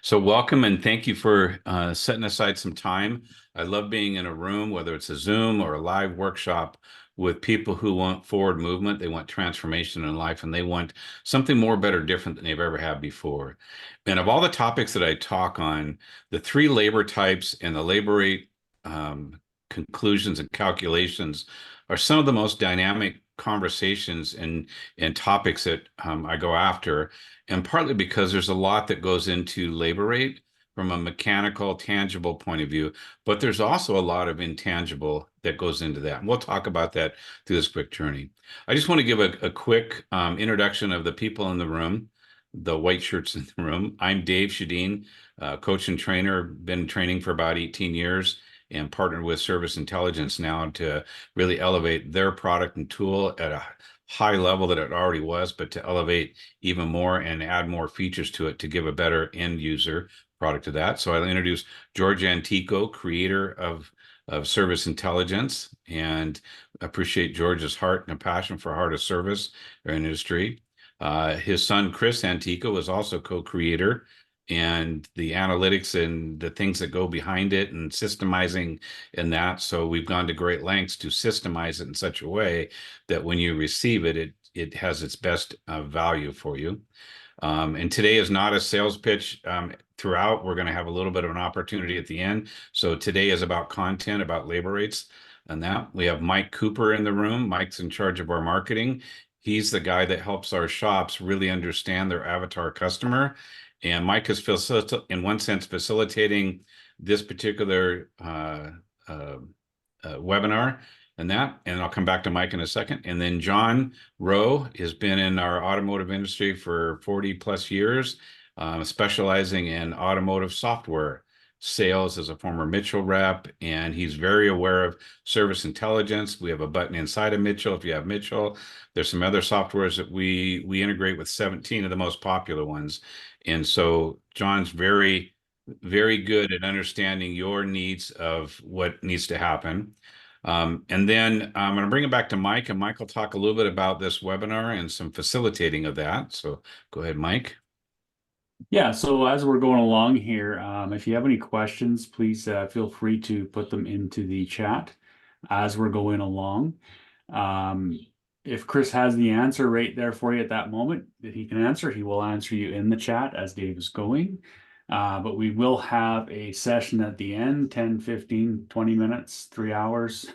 So welcome and thank you for setting aside some time. I love being in a room, whether it's a Zoom or a live workshop, with people who want forward movement, they want transformation in life, and they want something more, better, different than they've ever had before. And of all the topics that I talk on, the three labor types and the labor rate conclusions and calculations are some of the most dynamic conversations and topics that I go after, and partly because there's a lot that goes into labor rate from a mechanical, tangible point of view, but there's also a lot of intangible that goes into that. And we'll talk about that through this quick journey. I just want to give a quick introduction of the people in the room, the white shirts in the room. I'm Dave Shadeen, coach and trainer, been training for about 18 years and partnered with Service Intelligence now to really elevate their product and tool at a high level that it already was, but to elevate even more and add more features to it to give a better end user product to that. So I'll introduce George Antico, creator of Service Intelligence, and appreciate George's heart and a passion for heart of service or industry. His son, Chris Antico, is also co-creator, and the analytics and the things that go behind it and systemizing in that. So we've gone to great lengths to systemize it in such a way that when you receive it, it has its best value for you. And today is not a sales pitch. Throughout, we're going to have a little bit of an opportunity at the end. So today is about content, about labor rates, and that. We have Mike Cooper in the room. Mike's in charge of our marketing. He's the guy that helps our shops really understand their avatar customer. And Mike is, in one sense, facilitating this particular webinar and that. And I'll come back to Mike in a second. And then John Rowe has been in our automotive industry for 40 plus years, specializing in automotive software sales as a former Mitchell rep, and he's very aware of Service Intelligence. We have a button inside of Mitchell. If you have Mitchell, there's some other softwares that we integrate with 17 of the most popular ones. And so John's very, very good at understanding your needs of what needs to happen. And then I'm going to bring it back to Mike, and Mike will talk a little bit about this webinar and some facilitating of that. So go ahead, Mike. Yeah, so as we're going along here, if you have any questions, please feel free to put them into the chat as we're going along. If Chris has the answer right there for you at that moment that he can answer, he will answer you in the chat as Dave is going. But we will have a session at the end, 10, 15, 20 minutes, 3 hours.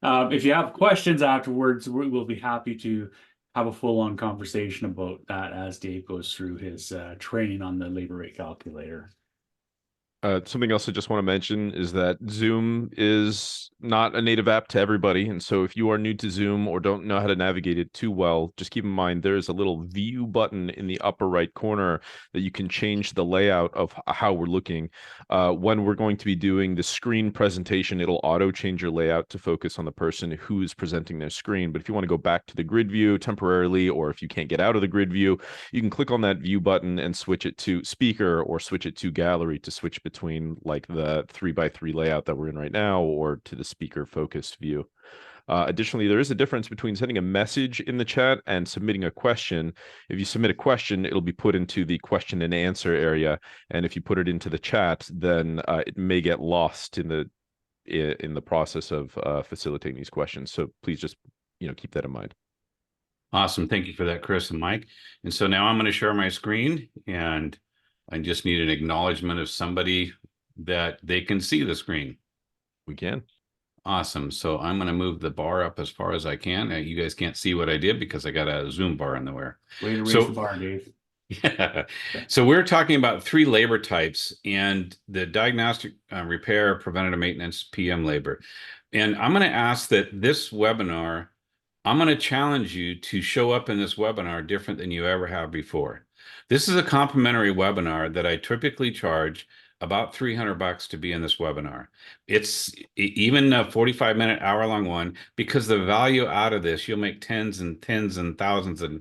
If you have questions afterwards, we will be happy to have a full-on conversation about that as Dave goes through his training on the labor rate calculator. Something else I just want to mention is that Zoom is not a native app to everybody. And so if you are new to Zoom or don't know how to navigate it too well, just keep in mind there is a little view button in the upper right corner that you can change the layout of how we're looking. When we're going to be doing the screen presentation, it'll auto change your layout to focus on the person who's presenting their screen. But if you want to go back to the grid view temporarily, or if you can't get out of the grid view, you can click on that view button and switch it to speaker or switch it to gallery to switch between like the 3x3 layout that we're in right now or to the speaker focused view. Additionally, there is a difference between sending a message in the chat and submitting a question. If you submit a question, it'll be put into the question and answer area. And if you put it into the chat, then it may get lost in the process of facilitating these questions. So please just, keep that in mind. Awesome. Thank you for that, Chris and Mike. And so now I'm going to share my screen, and I just need an acknowledgement of somebody that they can see the screen. We can. Awesome. So I'm going to move the bar up as far as I can. You guys can't see what I did because I got a Zoom bar in the way. Way to raise the bar, Dave. Yeah. So we're talking about three labor types and the diagnostic, repair, preventative maintenance, PM labor. And I'm going to ask that this webinar, I'm going to challenge you to show up in this webinar different than you ever have before. This is a complimentary webinar that I typically charge about $300 to be in this webinar. It's even a 45-minute, hour-long one, because the value out of this, you'll make tens and thousands of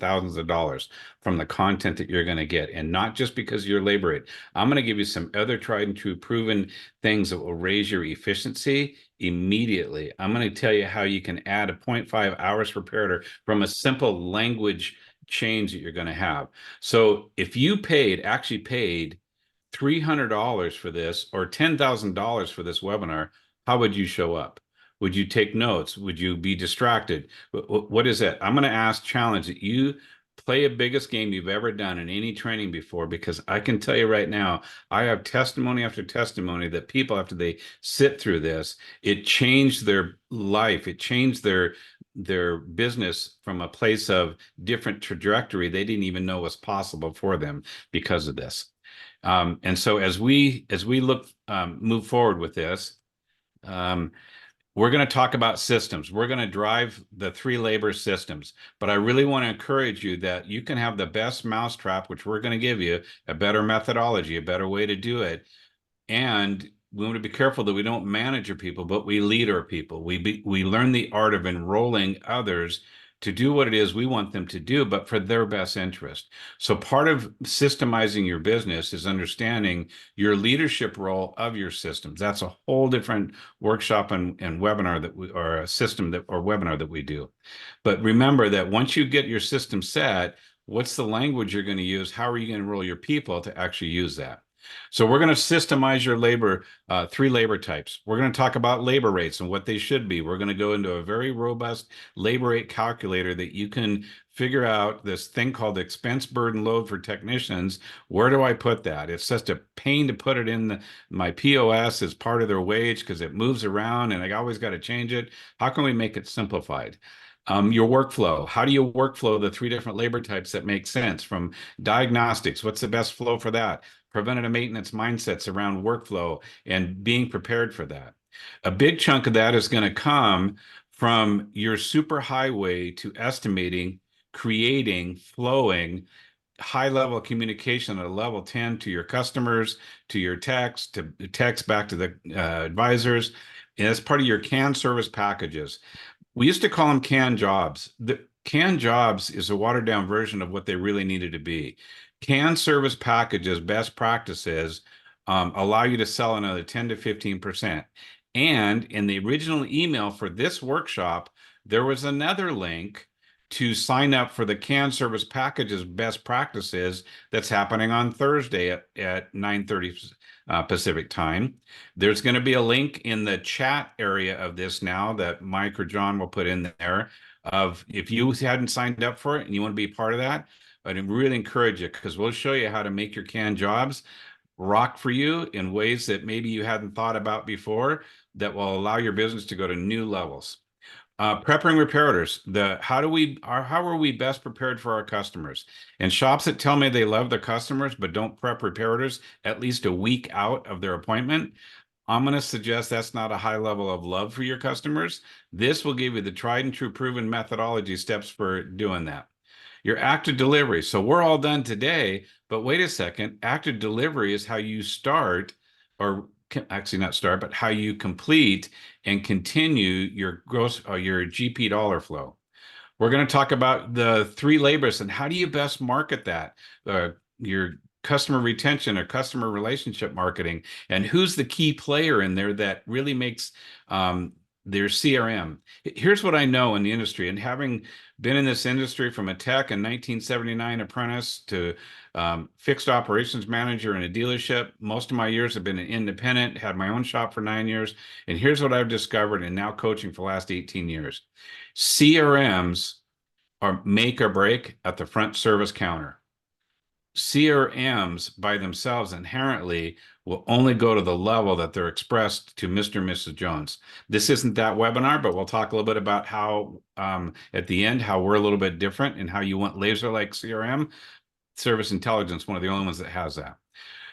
dollars from the content that you're going to get, and not just because you're labor rate. I'm going to give you some other tried and true proven things that will raise your efficiency immediately. I'm going to tell you how you can add a 0.5 hours per reparator from a simple language change that you're going to have. So if you actually paid $300 for this or $10,000 for this webinar, how would you show up? Would you take notes? Would you be distracted? What is it? I'm going to challenge that you play a biggest game you've ever done in any training before, because I can tell you right now, I have testimony after testimony that people, after they sit through this, it changed their life. It changed their business from a place of different trajectory they didn't even know was possible for them because of this. And so as we look move forward with this, we're going to talk about systems. We're going to drive the 3 labor systems, but I really want to encourage you that you can have the best mousetrap, which we're going to give you a better methodology, a better way to do it. And we want to be careful that we don't manage our people, but we lead our people. We learn the art of enrolling others to do what it is we want them to do, but for their best interest. So part of systemizing your business is understanding your leadership role of your systems. That's a whole different workshop and webinar that we, or a system that, or webinar that we do. But remember that once you get your system set, what's the language you're going to use? How are you going to enroll your people to actually use that? So we're going to systemize your labor, 3 labor types. We're going to talk about labor rates and what they should be. We're going to go into a very robust labor rate calculator that you can figure out this thing called expense burden load for technicians. Where do I put that? It's just a pain to put it in my POS as part of their wage because it moves around and I always got to change it. How can we make it simplified? Your workflow. How do you workflow the 3 different labor types that make sense? From diagnostics, what's the best flow for that? Preventative maintenance mindsets around workflow and being prepared for that. A big chunk of that is going to come from your super highway to estimating, creating, flowing high-level communication at a level 10 to your customers, to your techs, to text back to the advisors. And that's part of your CAN service packages. We used to call them CAN jobs. The CAN jobs is a watered down version of what they really needed to be. CAN service packages, best practices, allow you to sell another 10 to 15%. And in the original email for this workshop, there was another link to sign up for the CAN service packages best practices that's happening on Thursday at 9:30 Pacific time. There's going to be a link in the chat area of this now that Mike or John will put in there of if you hadn't signed up for it and you want to be part of that, I'd really encourage you because we'll show you how to make your CAN jobs rock for you in ways that maybe you hadn't thought about before that will allow your business to go to new levels. Prepping reparators. How are we best prepared for our customers? And shops that tell me they love their customers but don't prep reparators at least a week out of their appointment, I'm going to suggest that's not a high level of love for your customers. This will give you the tried and true proven methodology steps for doing that. Your active delivery. So we're all done today, but wait a second. Active delivery is how you start, or actually not start, but how you complete and continue your gross or your GP dollar flow. We're going to talk about the 3 labors and how do you best market that, your customer retention or customer relationship marketing, and who's the key player in there that really makes their CRM. Here's what I know in the industry, and having been in this industry from a tech and 1979 apprentice to fixed operations manager in a dealership, most of my years have been an independent, had my own shop for 9 years. And here's what I've discovered, and now coaching for the last 18 years. CRMs are make or break at the front service counter. CRMs by themselves inherently will only go to the level that they're expressed to Mr. and Mrs. Jones. This isn't that webinar, but we'll talk a little bit about how at the end, how we're a little bit different and how you want laser-like CRM. Service Intelligence, one of the only ones that has that.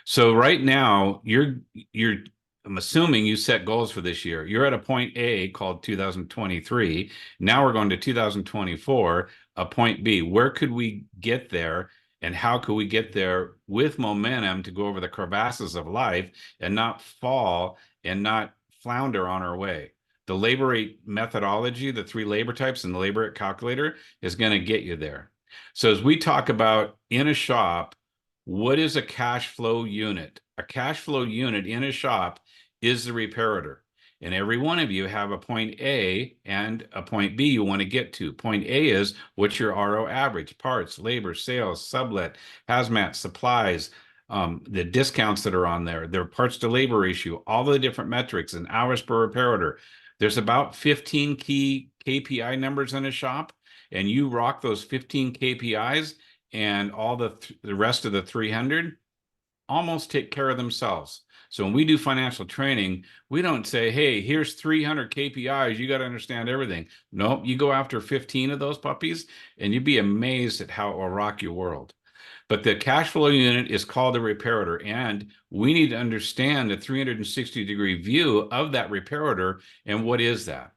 So right now, I'm assuming you set goals for this year. You're at a point A called 2023. Now we're going to 2024, a point B. Where could we get there? And how could we get there with momentum to go over the crevasses of life and not fall and not flounder on our way? The labor rate methodology, the 3 labor types and the labor rate calculator is going to get you there. So as we talk about in a shop, what is a cash flow unit? A cash flow unit in a shop is the reparator. And every one of you have a point A and a point B you want to get to. Point A is what's your RO average, parts, labor, sales, sublet, hazmat, supplies, the discounts that are on there, their parts to labor ratio, all the different metrics and hours per repair order. There's about 15 key KPI numbers in a shop, and you rock those 15 KPIs, and all the rest of the 300 almost take care of themselves. So when we do financial training, we don't say, hey, here's 300 KPIs, you got to understand everything. No, you go after 15 of those puppies, and you'd be amazed at how it will rock your world. But the cash flow unit is called a repair order, and we need to understand the 360-degree view of that repair order, and what is that?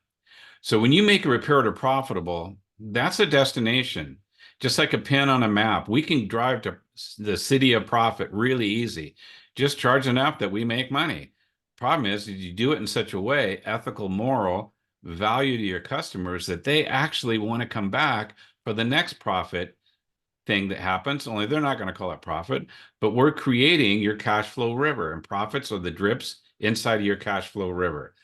So when you make a repair order profitable, that's a destination. Just like a pin on a map, we can drive to the city of profit really easy. Just charge enough that we make money. Problem is, you do it in such a way, ethical, moral, value to your customers, that they actually want to come back for the next profit thing that happens. Only they're not going to call it profit, but we're creating your cash flow river, and profits are the drips inside of your cash flow river.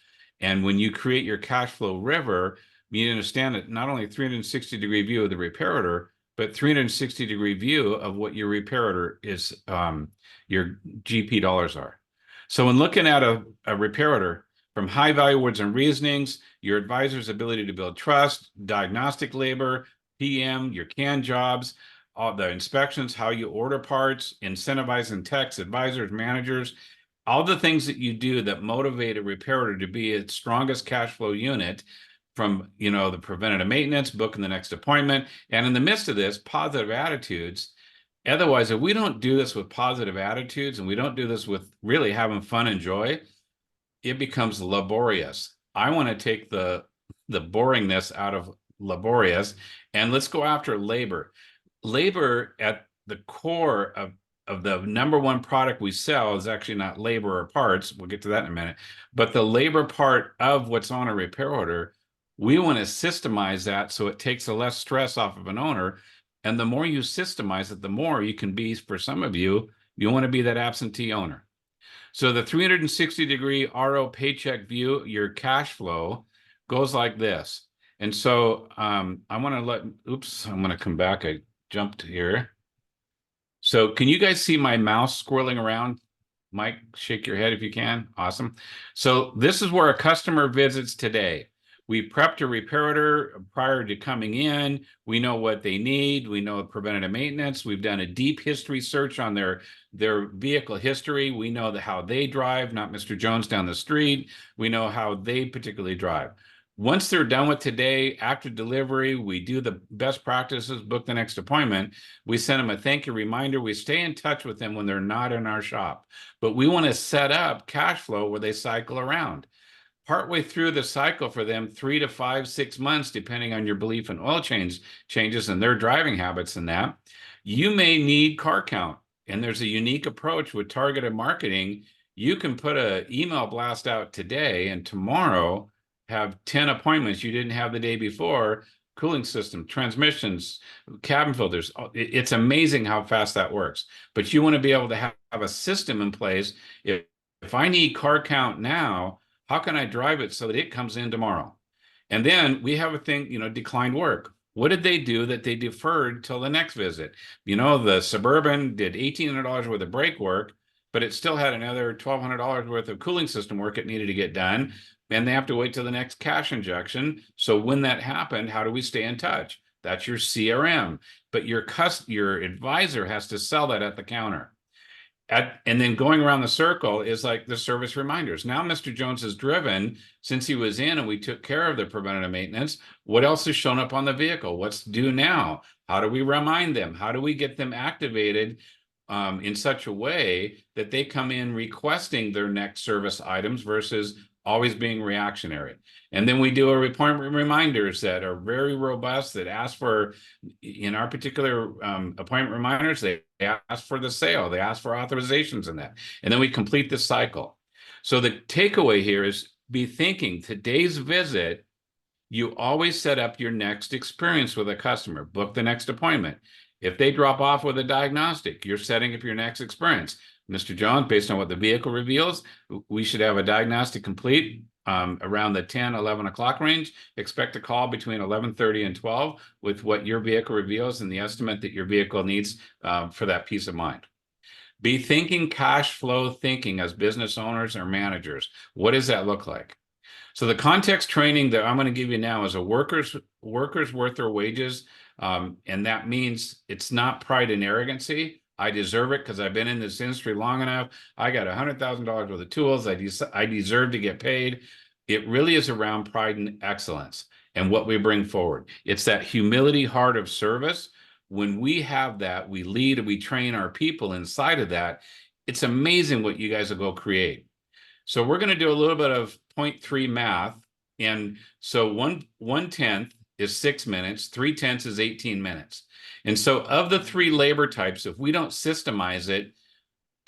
And when you create your cash flow river, you need to understand that not only 360-degree view of the repair order, but 360-degree view of what your repair order is, your GP dollars are. So when looking at a repair order, from high value words and reasonings, your advisor's ability to build trust, diagnostic labor, PM, your canned jobs, all the inspections, how you order parts, incentivizing techs, advisors, managers, all the things that you do that motivate a repair order to be its strongest cash flow unit, from, you know, the preventative maintenance, booking the next appointment, and in the midst of this, positive attitudes. Otherwise, if we don't do this with positive attitudes, and we don't do this with really having fun and joy, it becomes laborious. I want to take the boringness out of laborious, and let's go after labor. Labor at the core of the number one product we sell is actually not labor or parts. We'll get to that in a minute. But the labor part of what's on a repair order, we want to systemize that so it takes a less stress off of an owner. And the more you systemize it, the more you can be, for some of you, you want to be that absentee owner. So the 360-degree RO paycheck view, your cash flow, goes like this. And so I want to I'm going to come back. I jumped here. So can you guys see my mouse swirling around? Mike, shake your head if you can. Awesome. So this is where a customer visits today. We prepped a repair order prior to coming in. We know what they need. We know preventative maintenance. We've done a deep history search on their vehicle history. We know how they drive, not Mr. Jones down the street. We know how they particularly drive. Once they're done with today, after delivery, we do the best practices, book the next appointment. We send them a thank you reminder. We stay in touch with them when they're not in our shop. But we want to set up cash flow where they cycle around. Partway through the cycle for them, 3 to 5, 6 months, depending on your belief in oil changes and their driving habits and that, you may need car count. And there's a unique approach with targeted marketing. You can put an email blast out today, and tomorrow have 10 appointments you didn't have the day before, cooling system, transmissions, cabin filters. It's amazing how fast that works. But you want to be able to have a system in place. If I need car count now, how can I drive it so that it comes in tomorrow? And then we have a thing, declined work. What did they do that they deferred till the next visit? The Suburban did $1,800 worth of brake work, but it still had another $1,200 worth of cooling system work it needed to get done. And they have to wait till the next cash injection. So when that happened, how do we stay in touch? That's your CRM. But your advisor has to sell that at the counter. And then going around the circle is like the service reminders. Now Mr. Jones has driven since he was in, and we took care of the preventative maintenance. What else has shown up on the vehicle? What's due now? How do we remind them? How do we get them activated in such a way that they come in requesting their next service items versus always being reactionary? And then we do appointment reminders that are very robust, that ask for, in our particular appointment reminders, they ask for the sale, they ask for authorizations and that. And then we complete the cycle. So the takeaway here is be thinking today's visit, you always set up your next experience with a customer, book the next appointment. If they drop off with a diagnostic, you're setting up your next experience. Mr. Jones, based on what the vehicle reveals, we should have a diagnostic complete around the 10, 11 o'clock range. Expect a call between 11:30 and 12 with what your vehicle reveals and the estimate that your vehicle needs for that peace of mind. Be thinking cash flow thinking as business owners or managers. What does that look like? So the context training that I'm going to give you now is a workers worth their wages. And that means it's not pride and arrogancy. I deserve it because I've been in this industry long enough. I got $100,000 worth of tools. I deserve to get paid. It really is around pride and excellence and what we bring forward. It's that humility, heart of service. When we have that, we lead and we train our people inside of that. It's amazing what you guys will go create. So we're going to do a little bit of 0.3 math. And so 1/10 is 6 minutes, 3/10 is 18 minutes. And so of the 3 labor types, if we don't systemize it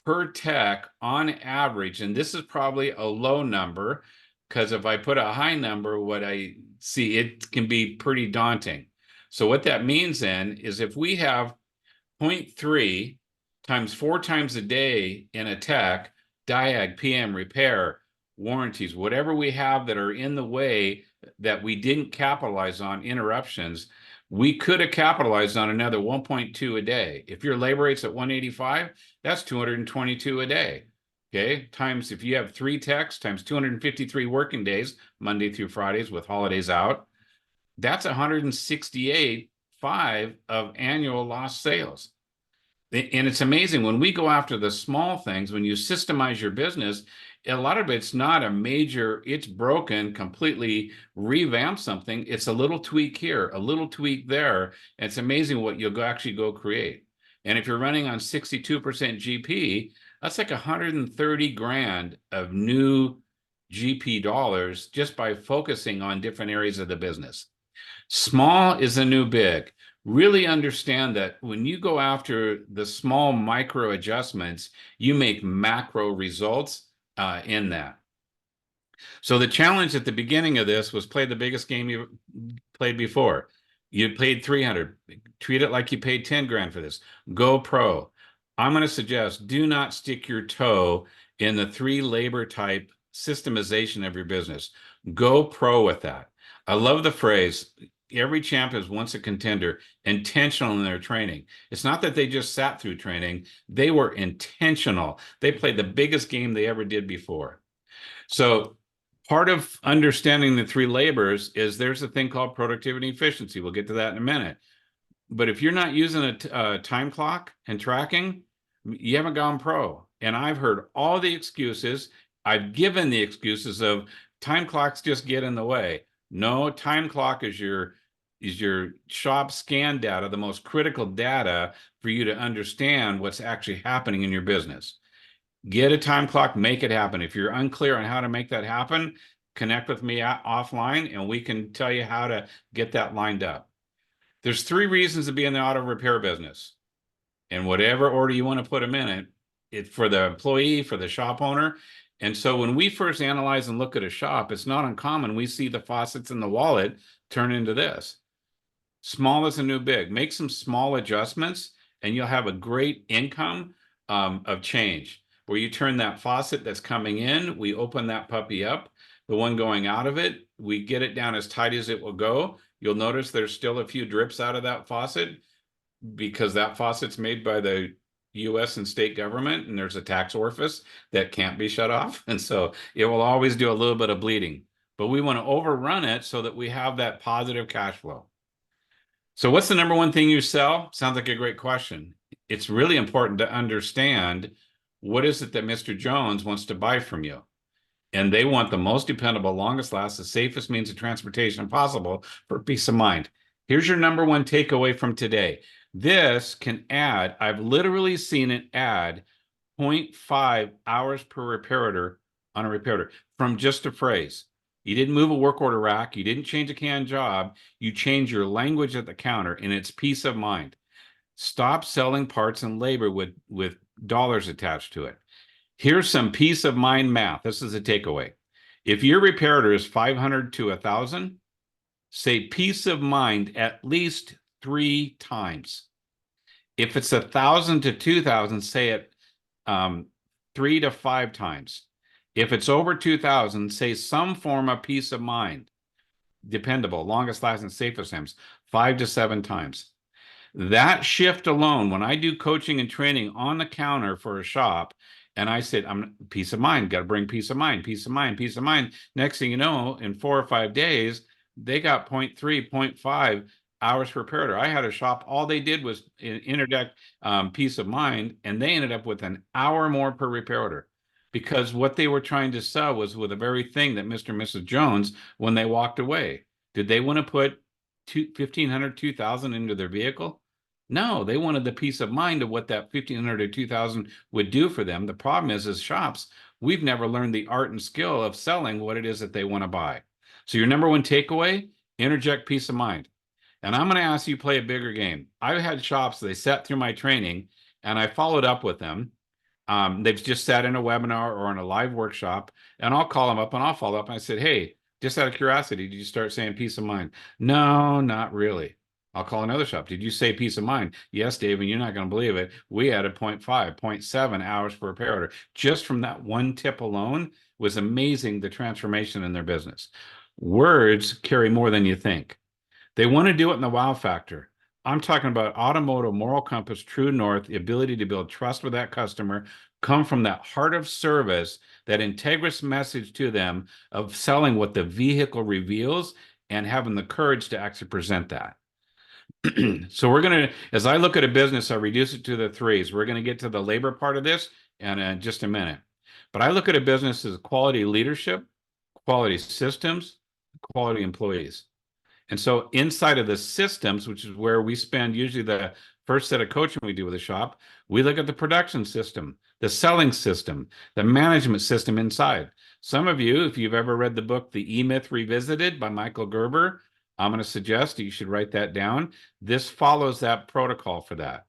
per tech on average, and this is probably a low number, because if I put a high number, what I see, it can be pretty daunting. So what that means then is if we have 0.3 times 4 times a day in a tech, diag, PM, repair, warranties, whatever we have that are in the way that we didn't capitalize on, interruptions, we could have capitalized on another 1.2 a day. If your labor rate's at 185, that's 222 a day. Okay, times if you have 3 techs times 253 working days, Monday through Fridays with holidays out, that's 168.5 of annual lost sales. And it's amazing when we go after the small things, when you systemize your business, a lot of it's not a major, it's broken, completely revamp something. It's a little tweak here, a little tweak there. And it's amazing what you'll actually go create. And if you're running on 62% GP, that's like 130 grand of new GP dollars just by focusing on different areas of the business. Small is the new big. Really understand that when you go after the small micro adjustments, you make macro results in that. So the challenge at the beginning of this was play the biggest game you played before. You paid 300. Treat it like you paid 10 grand for this. Go pro. I'm going to suggest do not stick your toe in the 3 labor type systemization of your business. Go pro with that. I love the phrase, every champ is once a contender, intentional in their training. It's not that they just sat through training. They were intentional. They played the biggest game they ever did before. So part of understanding the 3 labors is there's a thing called productivity and efficiency. We'll get to that in a minute. But if you're not using a time clock and tracking, you haven't gone pro. And I've heard all the excuses. I've given the excuses of time clocks just get in the way. No, time clock is your shop scan data, the most critical data for you to understand what's actually happening in your business. Get a time clock, make it happen. If you're unclear on how to make that happen, connect with me offline and we can tell you how to get that lined up. There's 3 reasons to be in the auto repair business. In whatever order you want to put them in it for the employee, for the shop owner. And so when we first analyze and look at a shop, it's not uncommon. We see the faucets in the wallet turn into this. Small is a new big. Make some small adjustments and you'll have a great income of change where you turn that faucet that's coming in, we open that puppy up, the one going out of it, we get it down as tight as it will go. You'll notice there's still a few drips out of that faucet because that faucet's made by the US and state government and there's a tax orifice that can't be shut off. And so it will always do a little bit of bleeding, but we want to overrun it so that we have that positive cash flow. So what's the number one thing you sell? Sounds like a great question. It's really important to understand what is it that Mr. Jones wants to buy from you. And they want the most dependable, longest last, the safest means of transportation possible for peace of mind. Here's your number one takeaway from today. This can add, I've literally seen it add 0.5 hours per reparator on a reparator from just a phrase. You didn't move a work order rack. You didn't change a canned job. You change your language at the counter and it's peace of mind. Stop selling parts and labor with dollars attached to it. Here's some peace of mind math. This is a takeaway. If your reparator is 500 to 1,000, say peace of mind at least 3 times. If it's 1,000 to 2,000, say it 3 to 5 times. If it's over 2,000, say some form of peace of mind, dependable, longest lasting, safest times, 5 to 7 times. That shift alone, when I do coaching and training on the counter for a shop, and I said, I'm peace of mind, got to bring peace of mind, peace of mind, peace of mind. Next thing you know, in 4 or 5 days, they got 0.3, 0.5 hours per repair order. I had a shop, all they did was interject peace of mind, and they ended up with an hour more per repair order. Because what they were trying to sell was with the very thing that Mr. and Mrs. Jones, when they walked away, did they want to put 1,500, 2,000 into their vehicle? No, they wanted the peace of mind of what that 1,500 or 2,000 would do for them. The problem is, as shops, we've never learned the art and skill of selling what it is that they want to buy. So your number one takeaway, interject peace of mind. And I'm going to ask you to play a bigger game. I've had shops, they sat through my training and I followed up with them. They've just sat in a webinar or in a live workshop, and I'll call them up and I'll follow up. And I said, hey, just out of curiosity, did you start saying peace of mind? No, not really. I'll call another shop. Did you say peace of mind? Yes, Dave, and you're not going to believe it. We added 0.5, 0.7 hours per repair order. Just from that one tip alone was amazing, the transformation in their business. Words carry more than you think. They want to do it in the wow factor. I'm talking about automotive, moral compass, true north, the ability to build trust with that customer, come from that heart of service, that integrous message to them of selling what the vehicle reveals and having the courage to actually present that. So we're going to, as I look at a business, I reduce it to the threes. We're going to get to the labor part of this in just a minute. But I look at a business as quality leadership, quality systems, quality employees. And so inside of the systems, which is where we spend usually the first set of coaching we do with the shop, we look at the production system, the selling system, the management system inside. Some of you, if you've ever read the book, The E-Myth Revisited by Michael Gerber, I'm going to suggest you should write that down. This follows that protocol for that.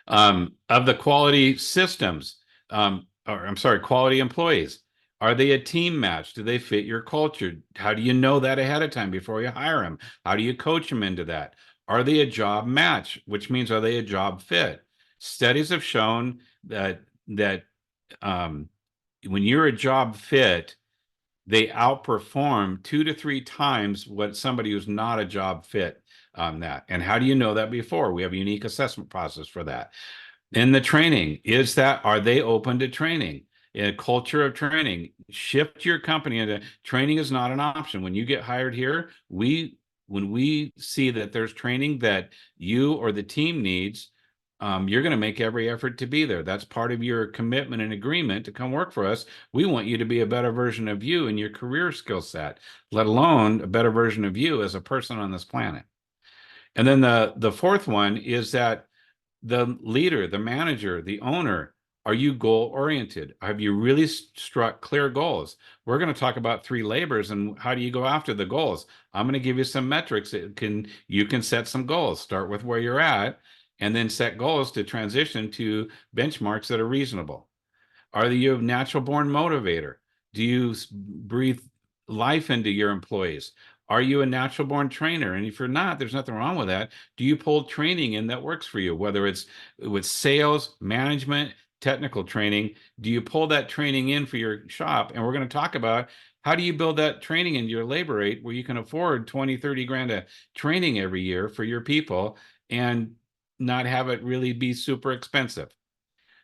Of the quality systems, quality employees. Are they a team match? Do they fit your culture? How do you know that ahead of time before you hire them? How do you coach them into that? Are they a job match, which means are they a job fit? Studies have shown that when you're a job fit, they outperform 2 to 3 times what somebody who's not a job fit on that. And how do you know that before? We have a unique assessment process for that. In the training, are they open to training? In a culture of training, shift your company into training is not an option. When you get hired here, when we see that there's training that you or the team needs, you're going to make every effort to be there. That's part of your commitment and agreement to come work for us. We want you to be a better version of you in your career skill set, let alone a better version of you as a person on this planet. And then the fourth one is that the leader, the manager, the owner, are you goal-oriented? Have you really struck clear goals? We're going to talk about 3 labors and how do you go after the goals. I'm going to give you some metrics that you can set some goals. Start with where you're at and then set goals to transition to benchmarks that are reasonable. Are you a natural-born motivator? Do you breathe life into your employees? Are you a natural-born trainer? And if you're not, there's nothing wrong with that. Do you pull training in that works for you? Whether it's with sales, management, technical training, do you pull that training in for your shop? And we're going to talk about how do you build that training into your labor rate where you can afford 20, 30 grand of training every year for your people and not have it really be super expensive.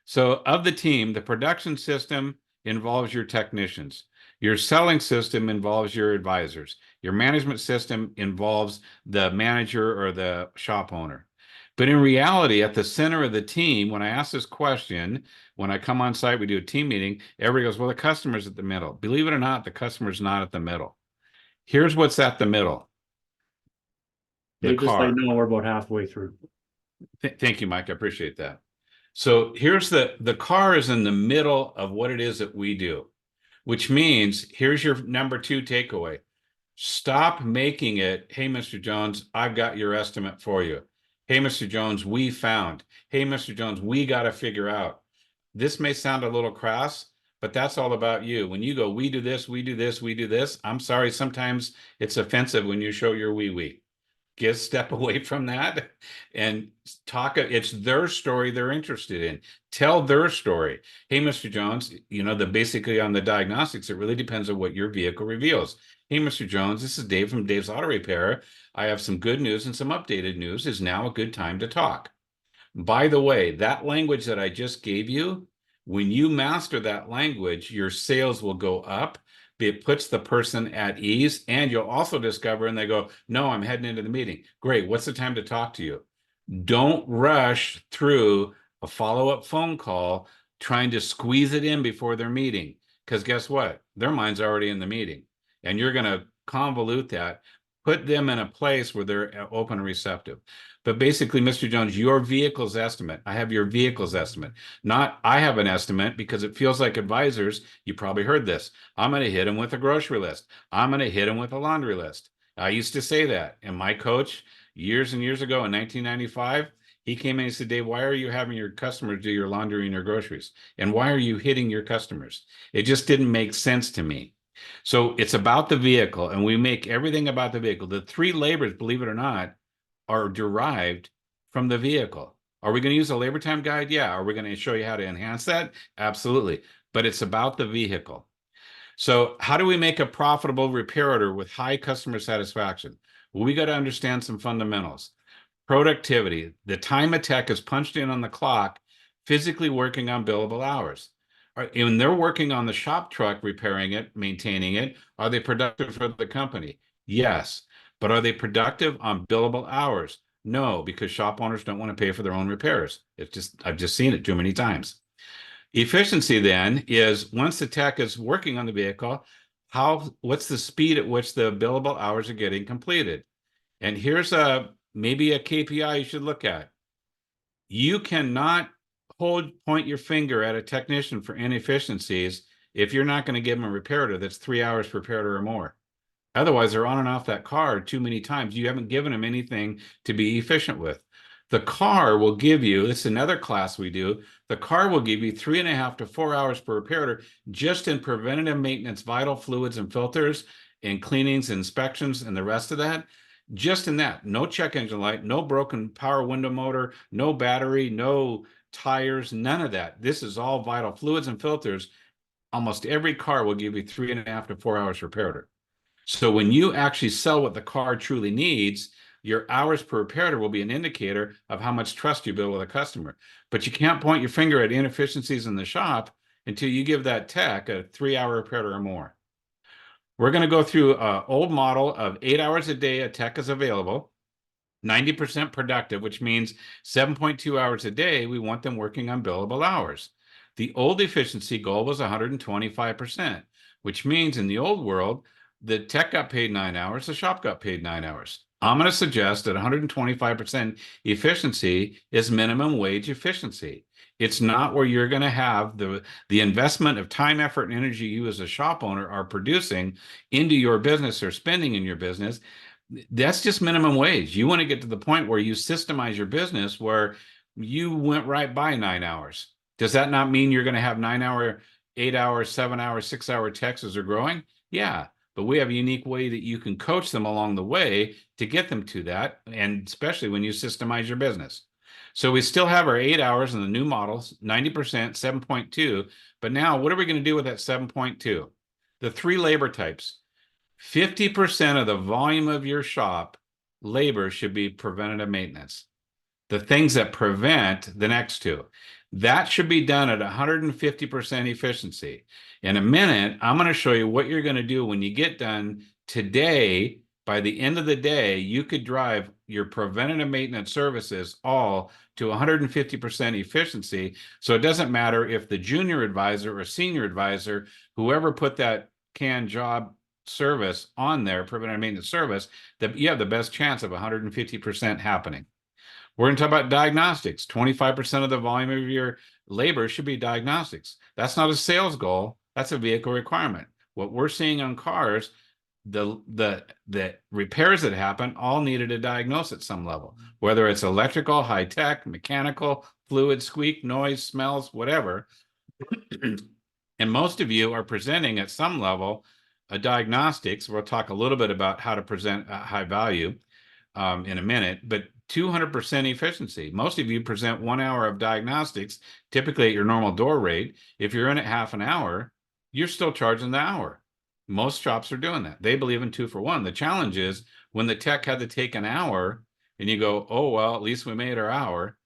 So of the team, the production system involves your technicians. Your selling system involves your advisors. Your management system involves the manager or the shop owner. But in reality, at the center of the team, when I ask this question, when I come on site, we do a team meeting, everybody goes, well, the customer's at the middle. Believe it or not, the customer's not at the middle. Here's what's at the middle. The Just car. like, no, we're about halfway through. Thank you, Mike. I appreciate that. So here's the car is in the middle of what it is that we do, which means here's your number 2 takeaway. Stop making it, hey, Mr. Jones, I've got your estimate for you. Hey, Mr. Jones, we found. Hey, Mr. Jones, we got to figure out. This may sound a little crass, but that's all about you. When you go, we do this, we do this, we do this. I'm sorry, sometimes it's offensive when you show your we. step away from that and talk. It's their story they're interested in. Tell their story. Hey, Mr. Jones, basically on the diagnostics, it really depends on what your vehicle reveals. Hey, Mr. Jones, this is Dave from Dave's Auto Repair. I have some good news and some updated news. Is now a good time to talk? By the way, that language that I just gave you, when you master that language, your sales will go up. It puts the person at ease, and you'll also discover, and they go, no, I'm heading into the meeting. Great. What's the time to talk to you? Don't rush through a follow-up phone call trying to squeeze it in before their meeting. Because guess what? Their mind's already in the meeting. And you're going to convolute that, put them in a place where they're open and receptive. But basically, Mr. Jones, your vehicle's estimate. I have your vehicle's estimate. Not I have an estimate, because it feels like advisors, you probably heard this. I'm going to hit them with a grocery list. I'm going to hit them with a laundry list. I used to say that. And my coach, years and years ago in 1995, he came in and he said, Dave, why are you having your customers do your laundry and your groceries? And why are you hitting your customers? It just didn't make sense to me. So it's about the vehicle, and we make everything about the vehicle. The 3 labors, believe it or not, are derived from the vehicle. Are we going to use a labor time guide? Yeah. Are we going to show you how to enhance that? Absolutely. But it's about the vehicle. So how do we make a profitable repair order with high customer satisfaction? Well, we got to understand some fundamentals. Productivity. The time a tech is punched in on the clock, physically working on billable hours. When they're working on the shop truck, repairing it, maintaining it, are they productive for the company? Yes. But are they productive on billable hours? No, because shop owners don't want to pay for their own repairs. I've just seen it too many times. Efficiency then is, once the tech is working on the vehicle, what's the speed at which the billable hours are getting completed? And here's maybe a KPI you should look at. You cannot point your finger at a technician for inefficiencies if you're not going to give them a repair order that's 3 hours per repair order or more. Otherwise, they're on and off that car too many times. You haven't given them anything to be efficient with. The car will give you, it's another class we do, the car will give you 3.5 to 4 hours per repair order just in preventative maintenance, vital fluids and filters, and cleanings, inspections, and the rest of that. Just in that, no check engine light, no broken power window motor, no battery, no tires, none of that. This is all vital fluids and filters. Almost every car will give you 3.5 to 4 hours repair order. So when you actually sell what the car truly needs, your hours per repair order will be an indicator of how much trust you build with a customer. But you can't point your finger at inefficiencies in the shop until you give that tech a 3-hour repair order or more. We're going to go through an old model of 8 hours a day a tech is available, 90% productive, which means 7.2 hours a day, we want them working on billable hours. The old efficiency goal was 125%, which means in the old world, the tech got paid 9 hours, the shop got paid 9 hours. I'm going to suggest that 125% efficiency is minimum wage efficiency. It's not where you're going to have the investment of time, effort, and energy you as a shop owner are producing into your business or spending in your business. That's just minimum wage. You want to get to the point where you systemize your business where you went right by 9 hours. Does that not mean you're going to have 9 hour, 8 hour, 7 hour, 6 hour techs as they're growing? Yeah. But we have a unique way that you can coach them along the way to get them to that, and especially when you systemize your business. So we still have our 8 hours in the new models, 90%, 7.2. But now what are we going to do with that 7.2? The 3 labor types. 50% of the volume of your shop labor should be preventative maintenance. The things that prevent the next 2. That should be done at 150% efficiency. In a minute, I'm going to show you what you're going to do when you get done today. By the end of the day, you could drive your preventative maintenance services all to 150% efficiency. So it doesn't matter if the junior advisor or senior advisor, whoever put that canned job service on there, preventative maintenance service, that you have the best chance of 150% happening. We're going to talk about diagnostics. 25% of the volume of your labor should be diagnostics. That's not a sales goal. That's a vehicle requirement. What we're seeing on cars, the repairs that happen all needed a diagnose at some level, whether it's electrical, high tech, mechanical, fluid, squeak, noise, smells, whatever. And most of you are presenting at some level a diagnostics. We'll talk a little bit about how to present high value. in a minute, but 200% efficiency. Most of you present 1 hour of diagnostics, typically at your normal door rate. If you're in it half an hour, you're still charging the hour. Most shops are doing that. They believe in 2 for 1. The challenge is when the tech had to take an hour and you go, oh, well, at least we made our hour.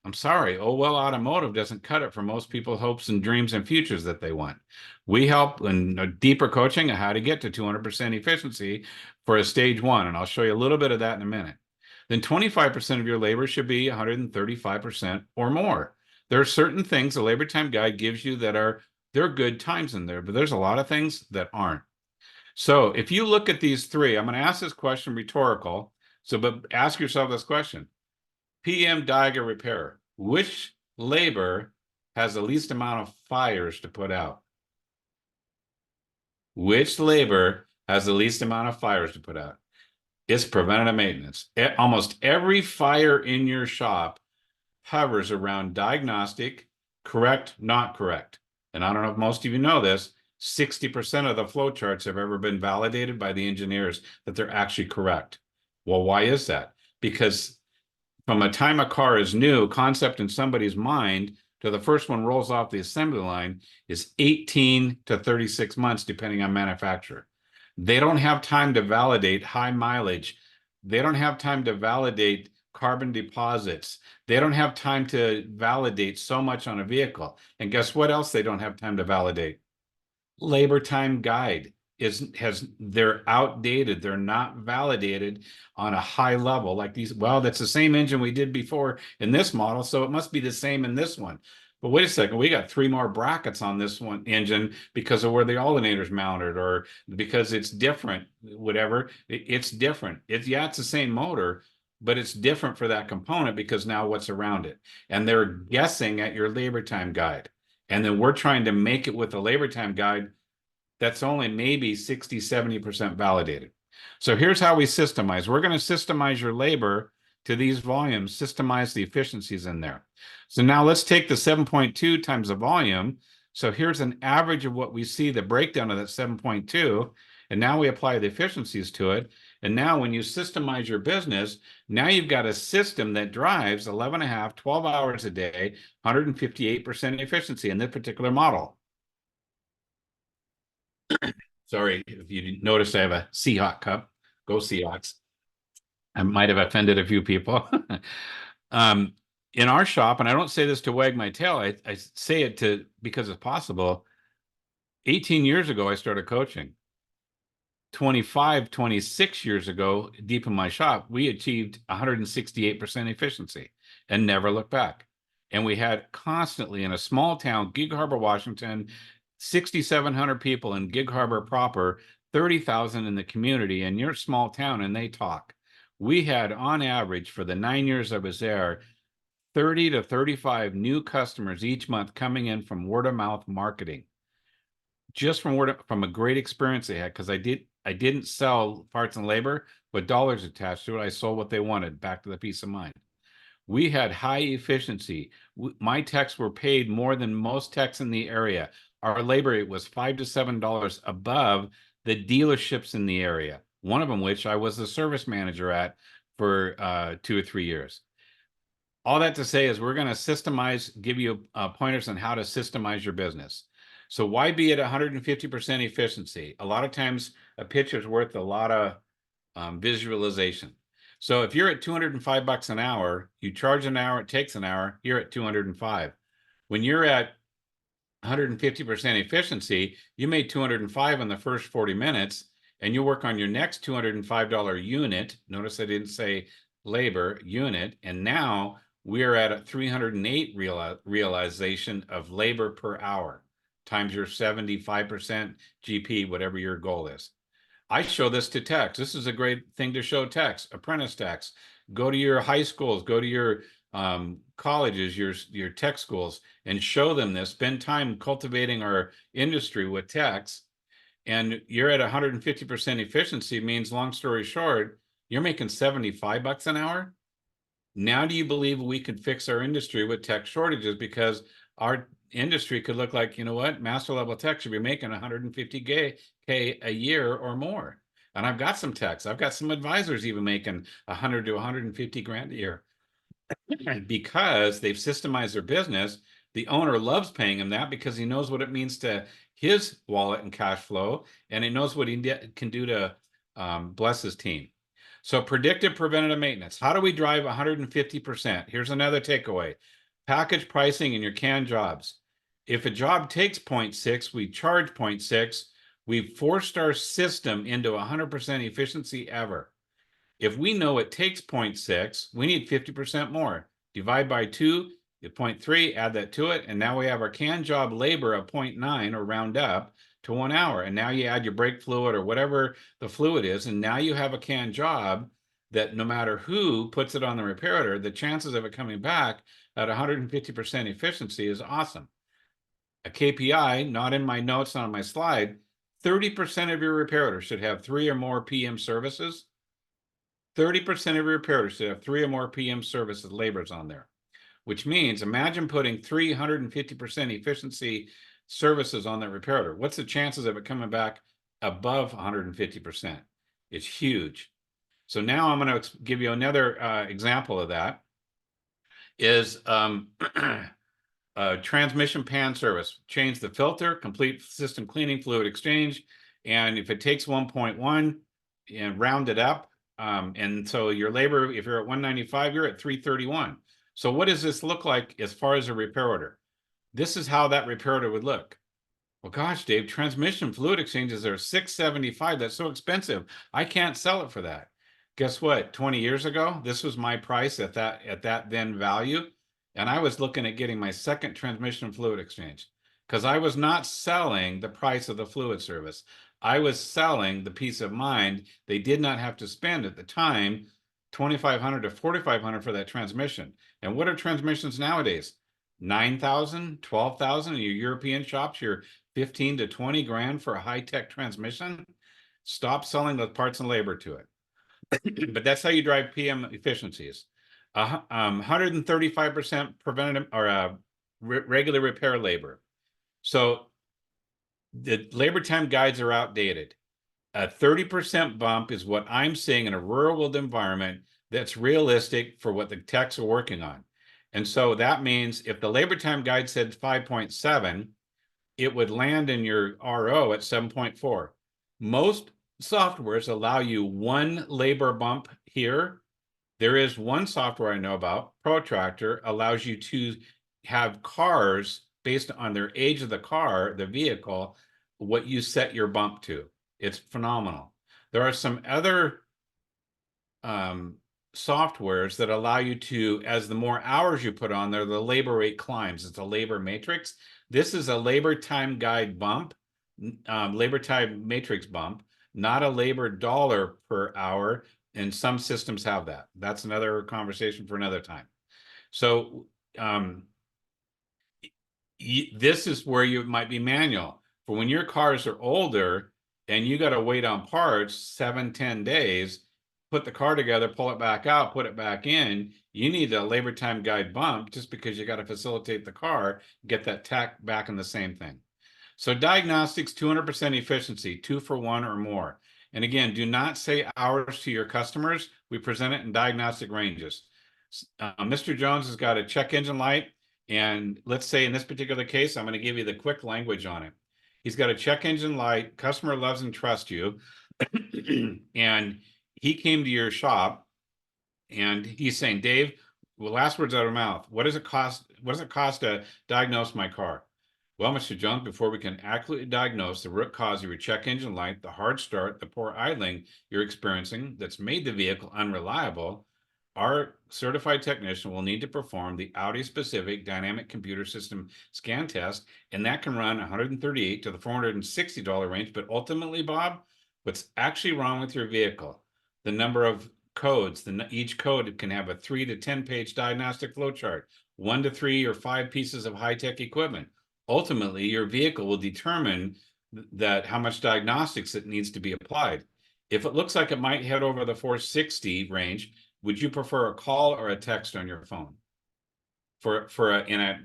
I'm sorry. Oh, well, automotive doesn't cut it for most people's hopes and dreams and futures that they want. We help in a deeper coaching of how to get to 200% efficiency for a stage 1. And I'll show you a little bit of that in a minute. Then 25% of your labor should be 135% or more. There are certain things the labor time guide gives you that are, there are good times in there, but there's a lot of things that aren't. So if you look at these 3, I'm going to ask this question rhetorical. So, but ask yourself this question. PM Diager repair. Which labor has the least amount of fires to put out? Which labor has the least amount of fires to put out? It's preventative maintenance. Almost every fire in your shop hovers around diagnostic, correct, not correct. And I don't know if most of you know this, 60% of the flow charts have ever been validated by the engineers that they're actually correct. Well, why is that? Because from a time a car is new, concept in somebody's mind to the first one rolls off the assembly line is 18 to 36 months, depending on manufacturer. They don't have time to validate high mileage. They don't have time to validate carbon deposits. They don't have time to validate so much on a vehicle. And guess what else they don't have time to validate? Labor time guide. They're outdated. They're not validated on a high level like these. Well, that's the same engine we did before in this model, so it must be the same in this one. But wait a second, we got 3 more brackets on this one engine because of where the alternator's mounted, or because it's different, whatever. It's different. It's the same motor, but it's different for that component because now what's around it. And they're guessing at your labor time guide. And then we're trying to make it with the labor time guide that's only maybe 60, 70% validated. So here's how we systemize. We're going to systemize your labor to these volumes, systemize the efficiencies in there. So now let's take the 7.2 times the volume. So here's an average of what we see, the breakdown of that 7.2. And now we apply the efficiencies to it. And now when you systemize your business, now you've got a system that drives 11.5, 12 hours a day, 158% efficiency in this particular model. Sorry, if you notice, I have a Seahawk cup. Go Seahawks. I might have offended a few people. In our shop, and I don't say this to wag my tail, I say it because it's possible. 18 years ago, I started coaching. 25, 26 years ago, deep in my shop, we achieved 168% efficiency and never looked back. And we had constantly in a small town, Gig Harbor, Washington, 6,700 people in Gig Harbor proper, 30,000 in the community, and you're a small town and they talk. We had on average for the 9 years I was there, 30 to 35 new customers each month coming in from word of mouth marketing. Just from a great experience they had, because I didn't sell parts and labor with dollars attached to it. I sold what they wanted, back to the peace of mind. We had high efficiency. My techs were paid more than most techs in the area. Our labor rate was $5 to $7 above the dealerships in the area, one of them which I was the service manager at for 2 or 3 years. All that to say is we're going to systemize, give you pointers on how to systemize your business. So why be at 150% efficiency? A lot of times a picture's worth a lot of visualization. So if you're at $205 an hour, you charge an hour, it takes an hour, you're at 205. When you're at 150% efficiency, you made 205 in the first 40 minutes, and you work on your next $205 unit. Notice I didn't say labor unit. And now we're at a 308 realization of labor per hour times your 75% GP, whatever your goal is. I show this to techs. This is a great thing to show techs, apprentice techs. Go to your high schools, go to your colleges, your tech schools, and show them this. Spend time cultivating our industry with techs. And you're at 150% efficiency, means, long story short, you're making $75 an hour. Now do you believe we could fix our industry with tech shortages? Because our industry could look like, you know what, master level tech should be making 150K a year or more. And I've got some techs. I've got some advisors even making 100 to 150 grand a year. And because they've systemized their business, the owner loves paying him that because he knows what it means to his wallet and cash flow, and he knows what he can do to bless his team. So predictive preventative maintenance. How do we drive 150%? Here's another takeaway. Package pricing in your canned jobs. If a job takes 0.6, we charge 0.6. We've forced our system into 100% efficiency ever. If we know it takes 0.6, we need 50% more. Divide by 2, get 0.3, add that to it, and now we have our canned job labor of 0.9, or round up to 1 hour. And now you add your brake fluid or whatever the fluid is, and now you have a canned job that no matter who puts it on the repair order, the chances of it coming back at 150% efficiency is awesome. A KPI, not in my notes, not on my slide, 30% of your repair orders should have 3 or more PM services. 30% of your repair orders should have 3 or more PM services labors on there, which means imagine putting 350% efficiency services on that repair order. What's the chances of it coming back above 150%? It's huge. So now I'm going to give you another example of that. Is transmission pan service. Change the filter, complete system cleaning, fluid exchange, and if it takes 1.1 and round it up, and so your labor, if you're at 195, you're at 331. So what does this look like as far as a repair order? This is how that repair order would look. Well, gosh, Dave, transmission fluid exchanges are $675. That's so expensive. I can't sell it for that. Guess what? 20 years ago, this was my price at that then value. And I was looking at getting my second transmission fluid exchange because I was not selling the price of the fluid service. I was selling the peace of mind they did not have to spend at the time $2,500 to $4,500 for that transmission. And what are transmissions nowadays? 9,000, 12,000. In your European shops, you're 15 to 20 grand for a high-tech transmission. Stop selling the parts and labor to it. But that's how you drive PM efficiencies. 135% preventative or regular repair labor. So the labor time guides are outdated. A 30% bump is what I'm seeing in a rural world environment that's realistic for what the techs are working on. And so that means if the labor time guide said 5.7, it would land in your RO at 7.4. Most softwares allow you one labor bump here. There is one software I know about, Protractor, allows you to have cars based on their age of the car, the vehicle, what you set your bump to. It's phenomenal. There are some other softwares that allow you to, as the more hours you put on there, the labor rate climbs. It's a labor matrix. This is a labor time guide bump, labor time matrix bump, not a labor dollar per hour. And some systems have that. That's another conversation for another time. So this is where you might be manual. For when your cars are older and you got to wait on parts 7-10 days, put the car together, pull it back out, put it back in, you need a labor time guide bump just because you got to facilitate the car, get that tech back in the same thing. So diagnostics, 200% efficiency, 2 for 1 or more. And again, do not say hours to your customers. We present it in diagnostic ranges. Mr. Jones has got a check engine light. And let's say in this particular case, I'm going to give you the quick language on it. He's got a check engine light. Customer loves and trusts you. And he came to your shop and he's saying, Dave, well, last words out of mouth. What does it cost? What does it cost to diagnose my car? Well, Mr. Jones, before we can accurately diagnose the root cause of your check engine light, the hard start, the poor idling you're experiencing that's made the vehicle unreliable, our certified technician will need to perform the Audi-specific dynamic computer system scan test, and that can run $138 to the $460 range. But ultimately, Bob, what's actually wrong with your vehicle? The number of codes, each code can have a 3 to 10 page diagnostic flow chart, 1 to 3 or 5 pieces of high-tech equipment. Ultimately, your vehicle will determine that how much diagnostics it needs to be applied. If it looks like it might head over the 460 range, would you prefer a call or a text on your phone?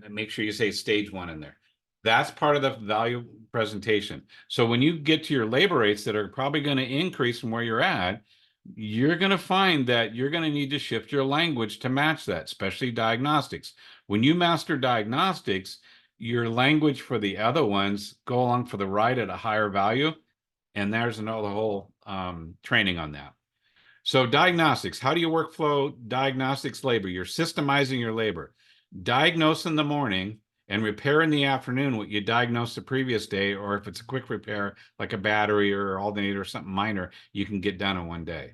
Make sure you say stage 1 in there. That's part of the value presentation. So when you get to your labor rates that are probably going to increase from where you're at, you're going to find that you're going to need to shift your language to match that, especially diagnostics. When you master diagnostics, your language for the other ones go along for the ride at a higher value. And there's another whole training on that. So diagnostics, how do you workflow diagnostics labor? You're systemizing your labor. Diagnose in the morning and repair in the afternoon what you diagnosed the previous day, or if it's a quick repair, like a battery or alternator or something minor, you can get done in one day.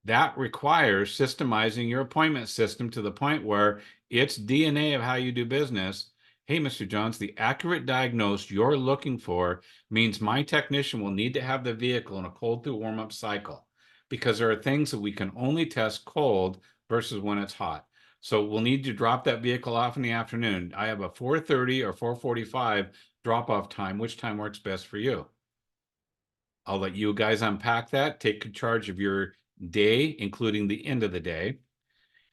That requires systemizing your appointment system to the point where it's DNA of how you do business. Hey, Mr. Jones, the accurate diagnose you're looking for means my technician will need to have the vehicle in a cold through warm-up cycle, because there are things that we can only test cold versus when it's hot. So we'll need to drop that vehicle off in the afternoon. I have a 4:30 or 4:45 drop-off time. Which time works best for you? I'll let you guys unpack that. Take charge of your day, including the end of the day.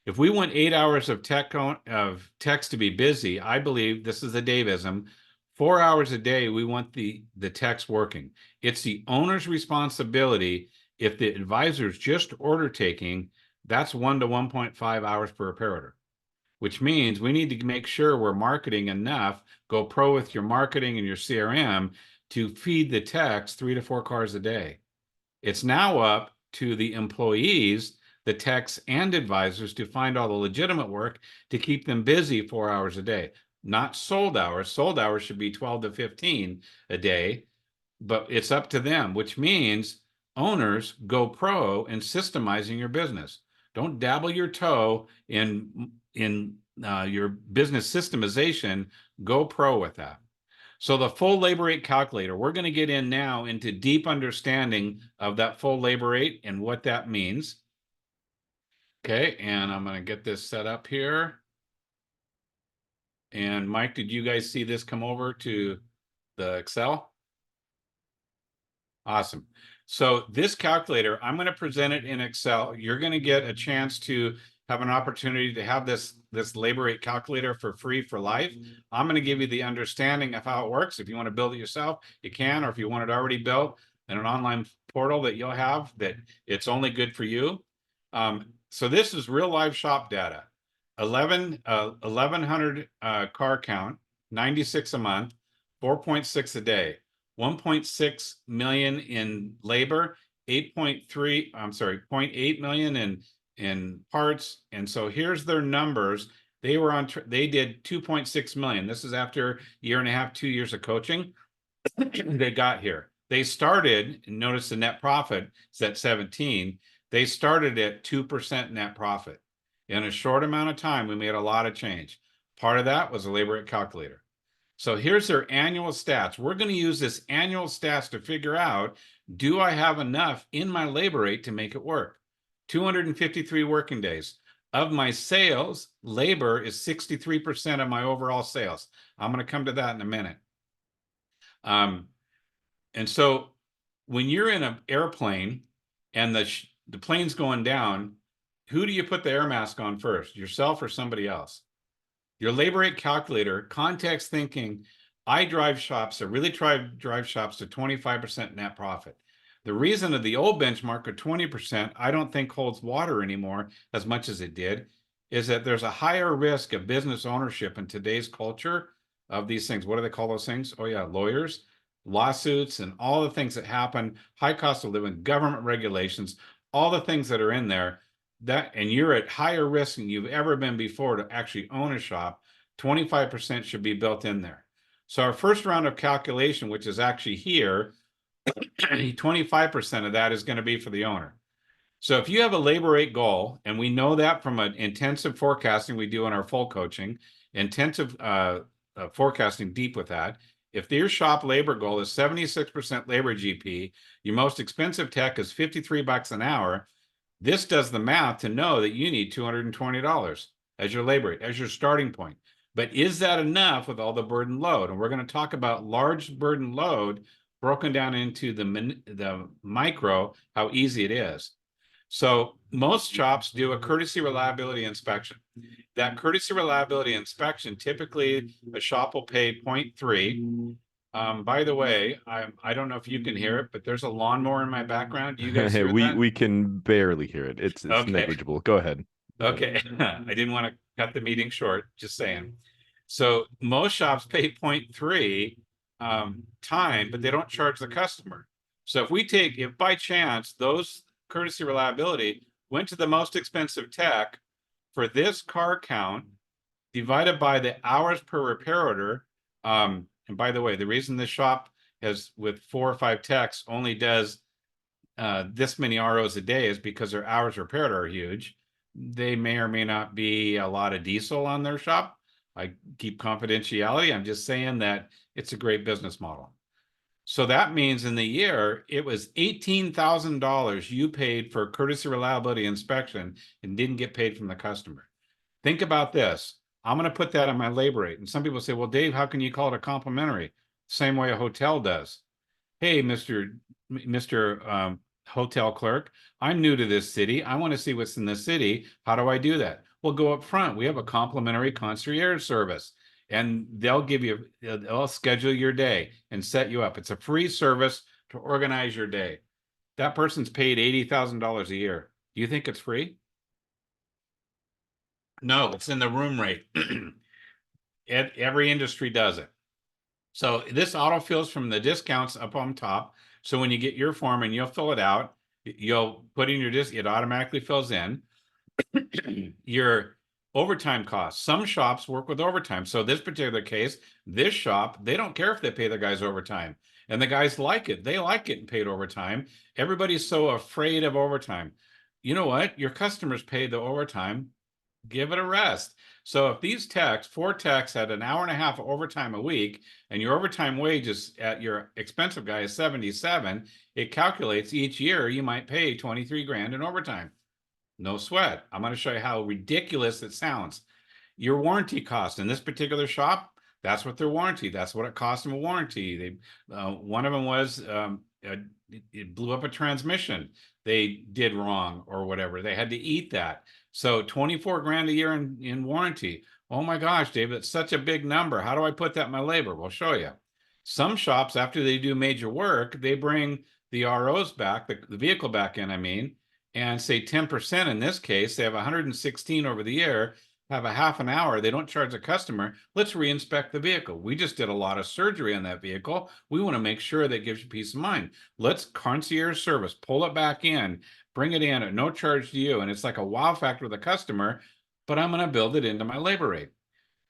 If we want 8 hours of text to be busy, I believe this is the Davism. 4 hours a day, we want the text working. It's the owner's responsibility. If the advisor's just order taking, that's 1 to 1.5 hours per operator, which means we need to make sure we're marketing enough. Go pro with your marketing and your CRM to feed the techs 3 to 4 cars a day. It's now up to the employees, the techs and advisors, to find all the legitimate work to keep them busy 4 hours a day. Not sold hours. Sold hours should be 12 to 15 a day, but it's up to them, which means owners go pro in systemizing your business. Don't dabble your toe in your business systemization. Go pro with that. So the full labor rate calculator, we're going to get in now into deep understanding of that full labor rate and what that means. Okay, and I'm going to get this set up here. And Mike, did you guys see this come over to the Excel? Awesome. So this calculator, I'm going to present it in Excel. You're going to get a chance to have an opportunity to have this labor rate calculator for free for life. I'm going to give you the understanding of how it works. If you want to build it yourself, you can, or if you want it already built in an online portal that you'll have, that it's only good for you. So this is real live shop data. 1,100 car count, 96 a month, 4.6 a day. 1.6 million in labor, 0.8 million in parts. And so here's their numbers. They did 2.6 million. This is after a year and a half, 2 years of coaching. They got here. They started, notice the net profit is at 17. They started at 2% net profit. In a short amount of time, we made a lot of change. Part of that was a labor rate calculator. So here's their annual stats. We're going to use this annual stats to figure out, do I have enough in my labor rate to make it work? 253 working days. Of my sales, labor is 63% of my overall sales. I'm going to come to that in a minute. And so when you're in an airplane and the plane's going down, who do you put the air mask on first, yourself or somebody else? Your labor rate calculator, context thinking, I drive shops to 25% net profit. The reason of the old benchmark of 20%, I don't think holds water anymore as much as it did, is that there's a higher risk of business ownership in today's culture of these things. What do they call those things? Oh yeah, lawyers, lawsuits, and all the things that happen, high cost of living, government regulations, all the things that are in there. And you're at higher risk than you've ever been before to actually own a shop. 25% should be built in there. So our first round of calculation, which is actually here, 25% of that is going to be for the owner. So if you have a labor rate goal, and we know that from an intensive forecasting we do in our full coaching, intensive forecasting deep with that, if your shop labor goal is 76% labor GP, your most expensive tech is $53 an hour, this does the math to know that you need $220 as your labor rate, as your starting point. But is that enough with all the burden load? And we're going to talk about large burden load broken down into the micro, how easy it is. So most shops do a courtesy reliability inspection. That courtesy reliability inspection, typically a shop will pay 0.3. By the way, I don't know if you can hear it, but there's a lawnmower in my background. Do you guys hear that? We can barely hear it. It's Okay. negligible. Go ahead. Okay. I didn't want to cut the meeting short, just saying. So most shops pay 0.3 time, but they don't charge the customer. So if by chance those courtesy reliability went to the most expensive tech for this car count divided by the hours per repair order, and by the way, the reason this shop has with 4 or 5 techs only does this many ROs a day is because their hours repaired are huge. They may or may not be a lot of diesel on their shop. I keep confidentiality. I'm just saying that it's a great business model. So that means in the year, it was $18,000 you paid for courtesy reliability inspection and didn't get paid from the customer. Think about this. I'm going to put that on my labor rate. And some people say, well, Dave, how can you call it a complimentary? Same way a hotel does. Hey, Mr. Hotel clerk, I'm new to this city. I want to see what's in the city. How do I do that? Well, go up front. We have a complimentary concierge service, and they'll schedule your day and set you up. It's a free service to organize your day. That person's paid $80,000 a year. Do you think it's free? No, it's in the room rate. Every industry does it. So this autofills from the discounts up on top. So when you get your form and you'll fill it out, you'll put in your disc, it automatically fills in. Your overtime costs. Some shops work with overtime. So this particular case, this shop, they don't care if they pay the guys overtime. And the guys like it. They like getting paid overtime. Everybody's so afraid of overtime. You know what? Your customers pay the overtime. Give it a rest. So if these techs, 4 techs had an hour and a half of overtime a week, and your overtime wages at your expensive guy is 77, it calculates each year you might pay 23 grand in overtime. No sweat. I'm going to show you how ridiculous it sounds. Your warranty cost in this particular shop, that's what their warranty, that's what it cost them a warranty. One of them was, it blew up a transmission. They did wrong or whatever. They had to eat that. So 24 grand a year in warranty. Oh my gosh, Dave, that's such a big number. How do I put that in my labor? We'll show you. Some shops, after they do major work, they bring the ROs back, the vehicle back in, and say 10% in this case, they have 116 over the year, have a half an hour, they don't charge the customer. Let's re-inspect the vehicle. We just did a lot of surgery on that vehicle. We want to make sure that gives you peace of mind. Let's concierge service, pull it back in, bring it in at no charge to you. And it's like a wow factor with the customer, but I'm going to build it into my labor rate.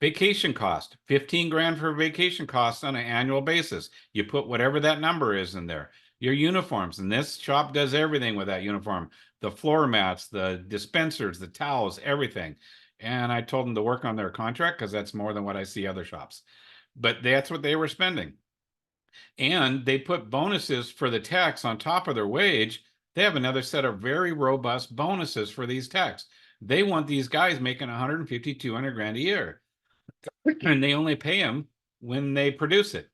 Vacation cost, 15 grand for vacation costs on an annual basis. You put whatever that number is in there. Your uniforms, and this shop does everything with that uniform. The floor mats, the dispensers, the towels, everything. And I told them to work on their contract because that's more than what I see other shops. But that's what they were spending. And they put bonuses for the techs on top of their wage. They have another set of very robust bonuses for these techs. They want these guys making 150, 200 grand a year. And they only pay them when they produce it.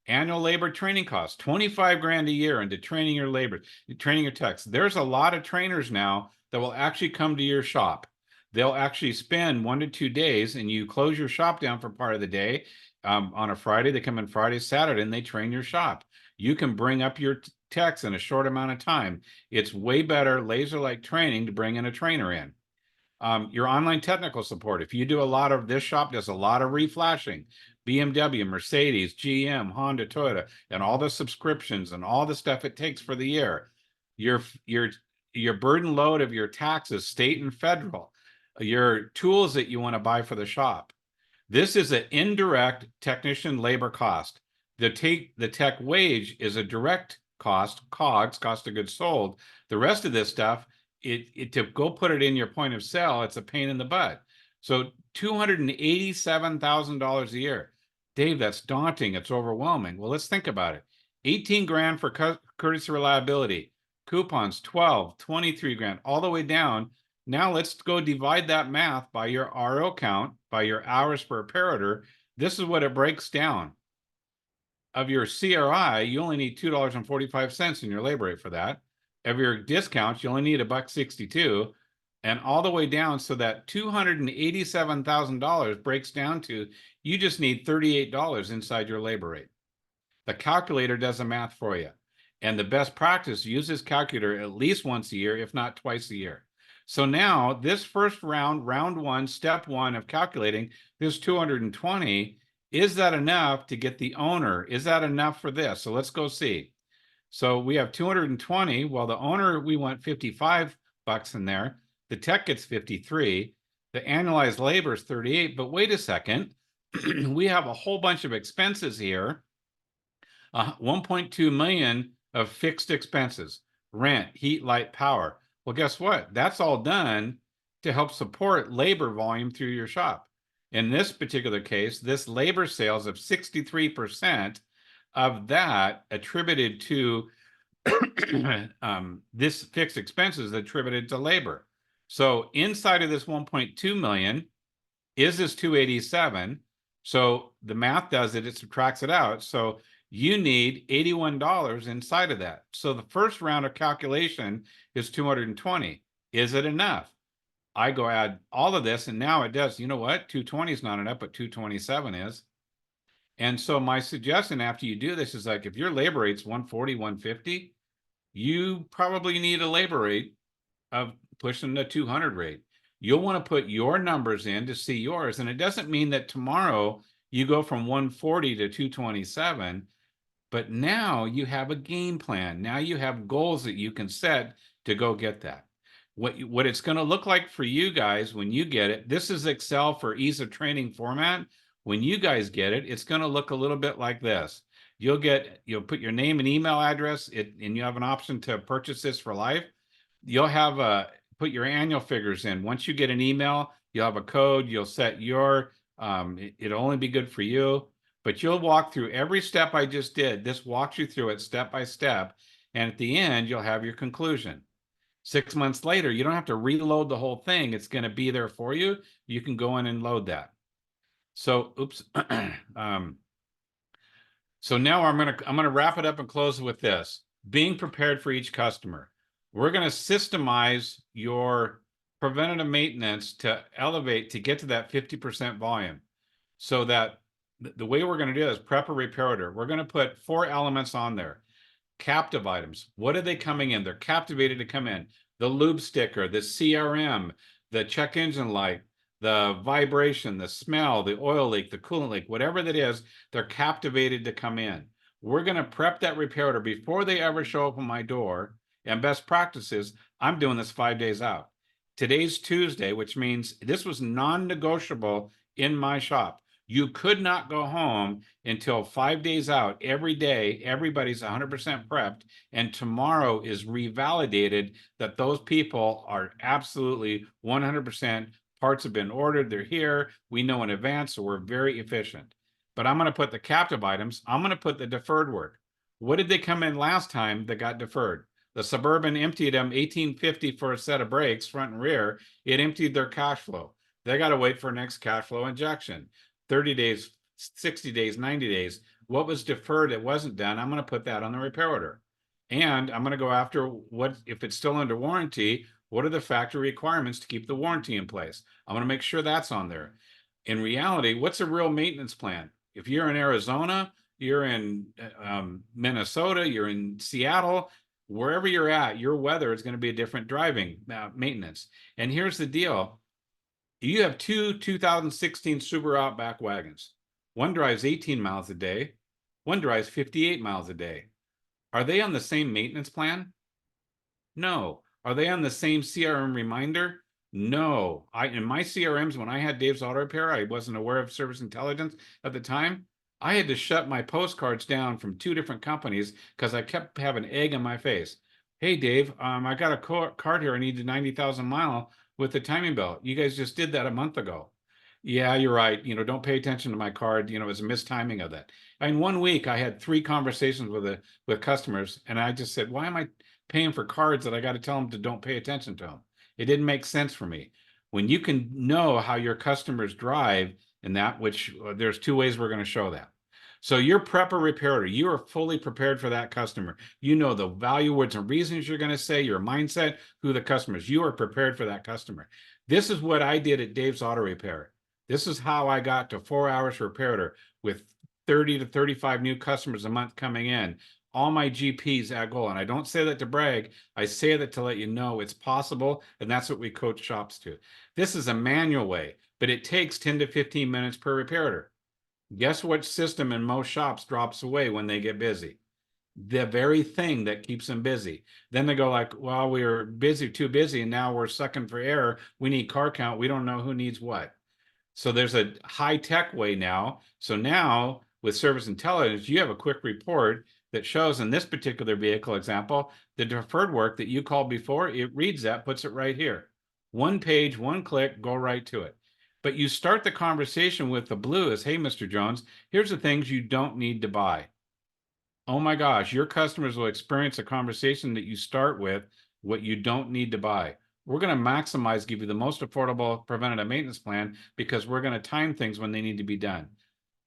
Annual labor training costs, 25 grand a year into training your labor, training your techs. There's a lot of trainers now that will actually come to your shop. They'll actually spend 1 to 2 days, and you close your shop down for part of the day. On a Friday, they come in Friday, Saturday, and they train your shop. You can bring up your techs in a short amount of time. It's way better laser-like training to bring in a trainer in. Your online technical support. If you do this shop does a lot of reflashing. BMW, Mercedes, GM, Honda, Toyota, and all the subscriptions and all the stuff it takes for the year. Your burden load of your taxes, state and federal, your tools that you want to buy for the shop. This is an indirect technician labor cost. The tech wage is a direct cost, COGS, cost of goods sold. The rest of this stuff, to go put it in your point of sale, it's a pain in the butt. So $287,000 a year. Dave, that's daunting. It's overwhelming. Well, let's think about it. 18 grand for courtesy reliability, coupons, 12, 23 grand, all the way down. Now let's go divide that math by your RO count, by your hours per repair order. This is what it breaks down. Of your CRI, you only need $2.45 in your labor rate for that. of your discounts, you only need $1.62, and all the way down, so that $287,000 breaks down to you just need $38 inside your labor rate. The calculator does the math for you. And the best practice, use this calculator at least once a year, if not twice a year. So now this first round, round one, step one of calculating this 220, is that enough to get the owner? Is that enough for this? So let's go see. So we have 220. Well, the owner, we want 55 bucks in there. The tech gets 53. The annualized labor is 38. But wait a second. We have a whole bunch of expenses here. 1.2 million of fixed expenses, rent, heat, light, power. Well, guess what? That's all done to help support labor volume through your shop. In this particular case, this labor sales of 63% of that attributed to this fixed expenses attributed to labor. So inside of this 1.2 million is this 287. So the math does it, it subtracts it out. So you need $81 inside of that. So the first round of calculation is 220. Is it enough? I go add all of this, and now it does. You know what? 220 is not enough, but 227 is. And so my suggestion after you do this is like, if your labor rate's 140, 150, you probably need a labor rate of pushing the 200 rate. You'll want to put your numbers in to see yours. And it doesn't mean that tomorrow you go from 140 to 227. But now you have a game plan. Now you have goals that you can set to go get that. What it's going to look like for you guys when you get it, this is Excel for ease of training format. When you guys get it, it's going to look a little bit like this. You'll put your name and email address, and you have an option to purchase this for life. You'll have put your annual figures in. Once you get an email, you'll have a code. You'll set your, it'll only be good for you. But you'll walk through every step I just did. This walks you through it step by step. And at the end, you'll have your conclusion. 6 months later, you don't have to reload the whole thing. It's going to be there for you. You can go in and load that. So, oops. So now I'm gonna wrap it up and close with this. Being prepared for each customer. We're going to systemize your preventative maintenance to elevate, to get to that 50% volume. So that the way we're going to do it is prep a repair order. We're going to put 4 elements on there. Captive items. What are they coming in? They're captivated to come in. The lube sticker, the CRM, the check engine light, the vibration, the smell, the oil leak, the coolant leak, whatever that is, they're captivated to come in. We're going to prep that repair order before they ever show up on my door. And best practices, I'm doing this 5 days out. Today's Tuesday, which means this was non-negotiable in my shop. You could not go home until 5 days out. Every day, everybody's 100% prepped. And tomorrow is revalidated that those people are absolutely 100%. Parts have been ordered. They're here. We know in advance, so we're very efficient. But I'm going to put the captive items. I'm going to put the deferred work. What did they come in last time that got deferred? The Suburban emptied them $1,850 for a set of brakes, front and rear. It emptied their cash flow. They got to wait for next cash flow injection. 30 days, 60 days, 90 days. What was deferred that wasn't done, I'm going to put that on the repair order. And I'm going to go after what, if it's still under warranty, what are the factory requirements to keep the warranty in place? I'm going to make sure that's on there. In reality, what's a real maintenance plan? If you're in Arizona, you're in Minnesota, you're in Seattle, wherever you're at, your weather is going to be a different driving maintenance. And here's the deal. You have 2 2016 Subaru Outback wagons. One drives 18 miles a day. One drives 58 miles a day. Are they on the same maintenance plan? No. Are they on the same CRM reminder? No. In my CRMs, when I had Dave's Auto Repair, I wasn't aware of Service Intelligence at the time. I had to shut my postcards down from 2 different companies because I kept having egg in my face. Hey, Dave, I got a card here. I need a 90,000 mile with the timing belt. You guys just did that a month ago. Yeah, you're right. Don't pay attention to my card. It was a mistiming of that. In 1 week, I had 3 conversations with customers, and I just said, why am I paying for cards that I got to tell them to don't pay attention to them? It didn't make sense for me. When you can know how your customers drive, and that, which there's 2 ways we're going to show that. So your prepper repairer, you are fully prepared for that customer. You know the value, words, and reasons you're going to say, your mindset, who the customer is. You are prepared for that customer. This is what I did at Dave's Auto Repair. This is how I got to 4 hours repairer with 30 to 35 new customers a month coming in. All my GPs at goal. And I don't say that to brag. I say that to let you know it's possible. And that's what we coach shops to. This is a manual way, but it takes 10 to 15 minutes per repairer. Guess what system in most shops drops away when they get busy? The very thing that keeps them busy. Then they go like, well, we were busy, too busy, and now we're sucking for air. We need car count. We don't know who needs what. So there's a high-tech way now. So now with service intelligence, you have a quick report that shows in this particular vehicle example, the deferred work that you called before, it reads that, puts it right here. One page, one click, go right to it. But you start the conversation with the blue as, hey, Mr. Jones, here's the things you don't need to buy. Oh my gosh, your customers will experience a conversation that you start with what you don't need to buy. We're going to maximize, give you the most affordable preventative maintenance plan because we're going to time things when they need to be done.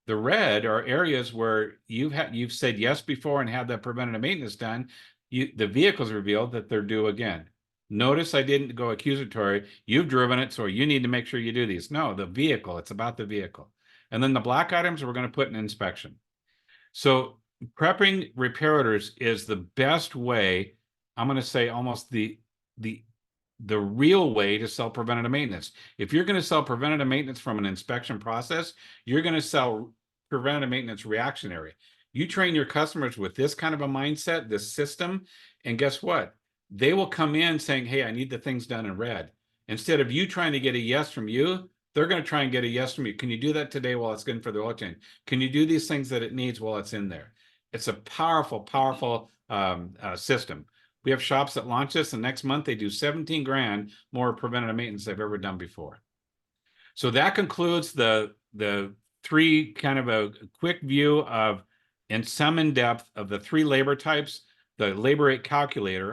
The red are areas where you've said yes before and had that preventative maintenance done. The vehicle's revealed that they're due again. Notice I didn't go accusatory. You've driven it, so you need to make sure you do these. No, the vehicle, it's about the vehicle. And then the black items, we're going to put in inspection. So prepping repair orders is the best way, I'm going to say almost the real way to sell preventative maintenance. If you're going to sell preventative maintenance from an inspection process, you're going to sell preventative maintenance reactionary. You train your customers with this kind of a mindset, this system, and guess what? They will come in saying, hey, I need the things done in red. Instead of you trying to get a yes from you, they're going to try and get a yes from you. Can you do that today while it's good for the oil change? Can you do these things that it needs while it's in there? It's a powerful, powerful system. We have shops that launch this, and next month they do 17 grand more preventative maintenance they've ever done before. So that concludes the three kind of a quick view of, and some in depth of the three labor types, the labor rate calculator,